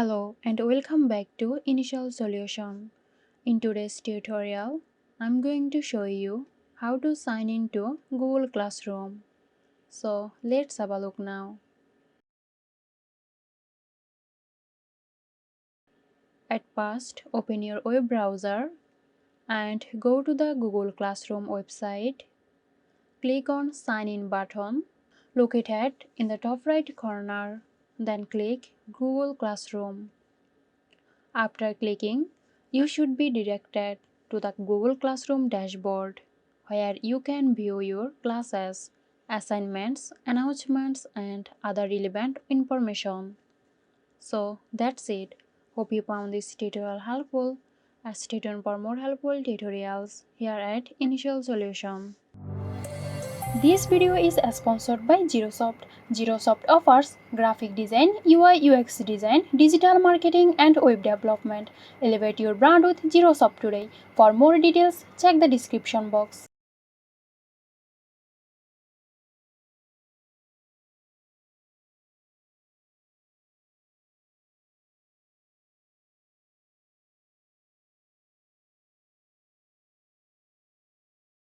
Hello and welcome back to Initial Solution. In today's tutorial, I'm going to show you how to sign into Google Classroom. So let's have a look now. At first, open your web browser and go to the Google Classroom website. Click on Sign In button located in the top right corner. Then click Google Classroom. After clicking, you should be directed to the Google Classroom dashboard, where you can view your classes, assignments, announcements, and other relevant information. So that's it. Hope you found this tutorial helpful. Stay tuned for more helpful tutorials here at Initial Solution. This video is sponsored by Zerosoft. Zerosoft offers graphic design, UI UX design, digital marketing, and web development. Elevate your brand with Zerosoft today. For more details, check the description box.